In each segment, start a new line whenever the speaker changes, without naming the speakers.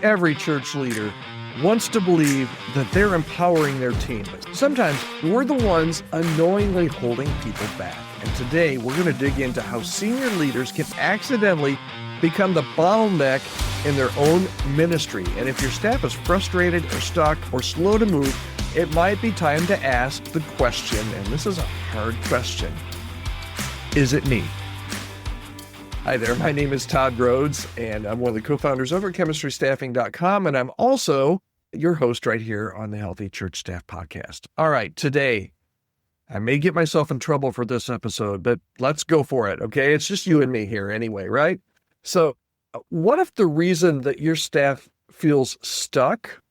every church leader wants to believe that they're empowering their team. But sometimes we're the ones unknowingly holding people back. And today we're going to dig into how senior leaders can accidentally become the bottleneck in their own ministry. And if your staff is frustrated or stuck or slow to move, it might be time to ask the question, and this is a hard question: is it me? Hi there, my name is Todd Rhoades, and I'm one of the co-founders over at chemistrystaffing.com, and I'm also your host right here on the Healthy Church Staff Podcast. All right, today, I may get myself in trouble for this episode, but let's go for it, okay? It's just you and me here anyway, right? So what if the reason that your staff feels stuck?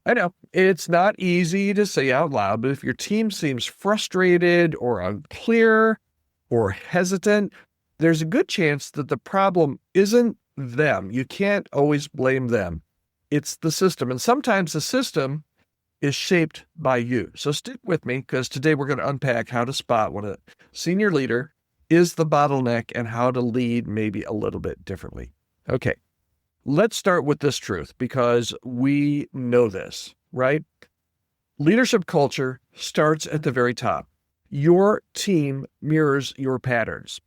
I know it's not easy to say out loud, but if your team seems frustrated or unclear or hesitant, there's a good chance that the problem isn't them. You can't always blame them. It's the system. And sometimes the system is shaped by you. So stick with me, because today we're going to unpack how to spot when a senior leader is the bottleneck and how to lead maybe a little bit differently. Okay, let's start with this truth, because we know this, right? Leadership culture starts at the very top. Your team mirrors your patterns.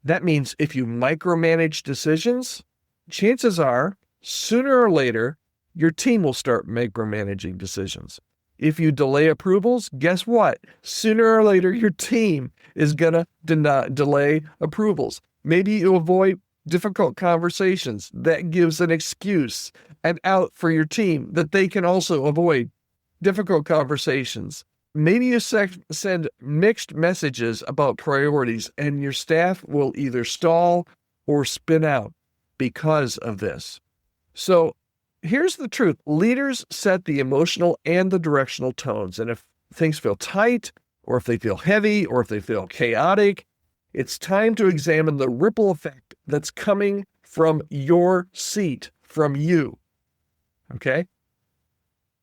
That means if you micromanage decisions, chances are, sooner or later, your team will start micromanaging decisions. If you delay approvals, guess what? Sooner or later, your team is going to delay approvals. Maybe you avoid difficult conversations. That gives an excuse, an out for your team that they can also avoid difficult conversations. Maybe you send mixed messages about priorities, and your staff will either stall or spin out because of this. So here's the truth. Leaders set the emotional and the directional tones. And if things feel tight, or if they feel heavy, or if they feel chaotic, it's time to examine the ripple effect that's coming from your seat, from you. Okay?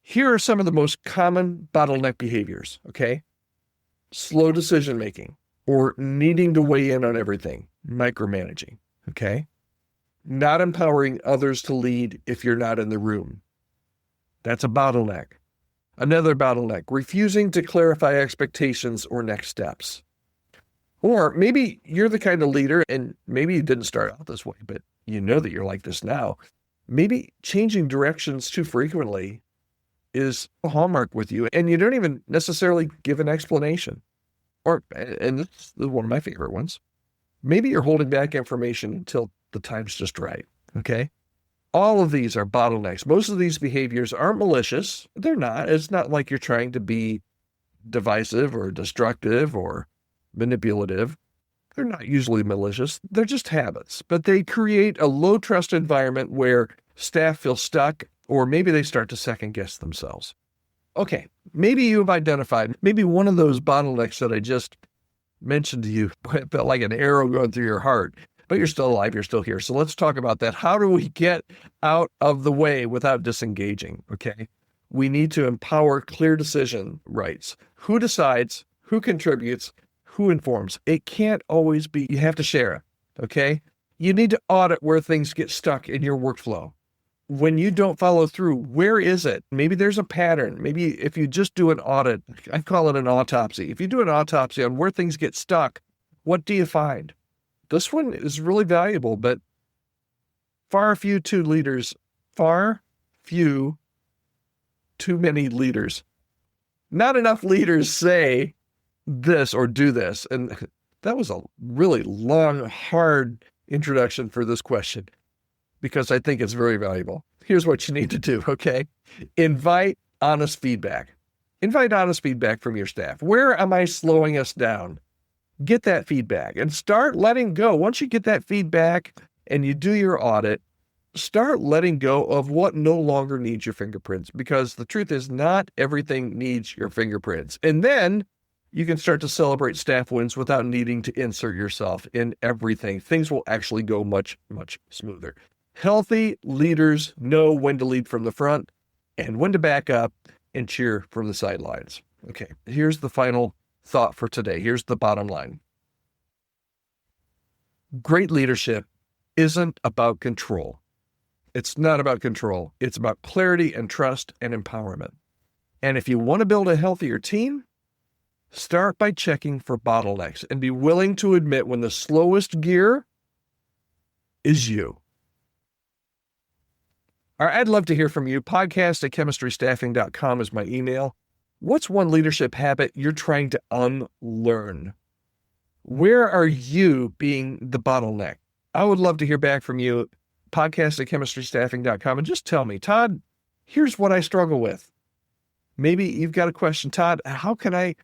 Here are some of the most common bottleneck behaviors, okay? Slow decision-making, or needing to weigh in on everything, micromanaging, okay? Not empowering others to lead if you're not in the room. That's a bottleneck. Another bottleneck, refusing to clarify expectations or next steps. Or maybe you're the kind of leader, and maybe you didn't start out this way, but you know that you're like this now. Maybe changing directions too frequently is a hallmark with you, and you don't even necessarily give an explanation. Or, and this is one of my favorite ones, maybe you're holding back information until the time's just right, okay? All of these are bottlenecks. Most of these behaviors aren't malicious. They're not. It's not like you're trying to be divisive or destructive or manipulative. They're not usually malicious. They're just habits, but they create a low-trust environment where staff feel stuck, or maybe they start to second-guess themselves. Okay, maybe you've identified, maybe one of those bottlenecks that I just mentioned to you felt like an arrow going through your heart, but you're still alive, you're still here. So let's talk about that. How do we get out of the way without disengaging, okay? We need to empower clear decision rights. Who decides, who contributes, who informs? It can't always be, you have to share it, okay? You need to audit where things get stuck in your workflow. When you don't follow through, where is it? Maybe there's a pattern. Maybe if you just do an audit, I call it an autopsy. If you do an autopsy on where things get stuck, what do you find? This one is really valuable, but far few too many leaders. Not enough leaders say this or do this. And that was a really long, hard introduction for this question, because I think it's very valuable. Here's what you need to do, okay? Invite honest feedback. Invite honest feedback from your staff. Where am I slowing us down? Get that feedback and start letting go. Once you get that feedback and you do your audit, start letting go of what no longer needs your fingerprints, because the truth is not everything needs your fingerprints. And then you can start to celebrate staff wins without needing to insert yourself in everything. Things will actually go much, much smoother. Healthy leaders know when to lead from the front and when to back up and cheer from the sidelines. Okay, here's the final thought for today. Here's the bottom line. Great leadership isn't about control. It's not about control. It's about clarity and trust and empowerment. And if you want to build a healthier team, start by checking for bottlenecks and be willing to admit when the slowest gear is you. All right, I'd love to hear from you. Podcast@chemistrystaffing.com is my email. What's one leadership habit you're trying to unlearn? Where are you being the bottleneck? I would love to hear back from you. Podcast@chemistrystaffing.com, and just tell me, Todd, here's what I struggle with. Maybe you've got a question, Todd, how can I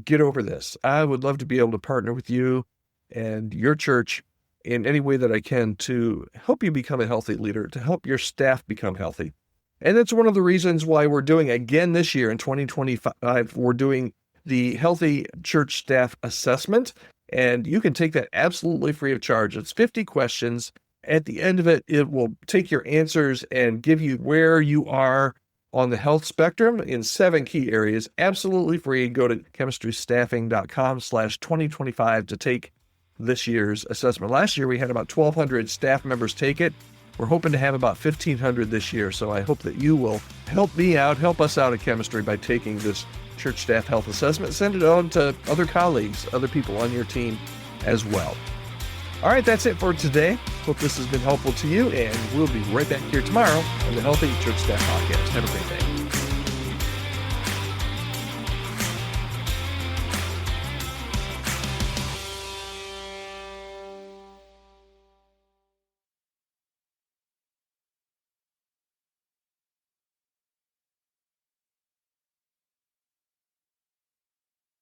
get over this? I would love to be able to partner with you and your church in any way that I can to help you become a healthy leader, to help your staff become healthy. And that's one of the reasons why we're doing, again this year in 2025, we're doing the Healthy Church Staff Assessment. And you can take that absolutely free of charge. It's 50 questions. At the end of it, it will take your answers and give you where you are on the health spectrum in 7 key areas. Absolutely free. Go to chemistrystaffing.com/2025 to take this year's assessment. Last year, we had about 1,200 staff members take it. We're hoping to have about 1,500 this year. So I hope that you will help me out, help us out at Chemistry by taking this church staff health assessment. Send it on to other colleagues, other people on your team as well. All right, that's it for today. Hope this has been helpful to you, and we'll be right back here tomorrow on the Healthy Church Staff Podcast. Have a great day.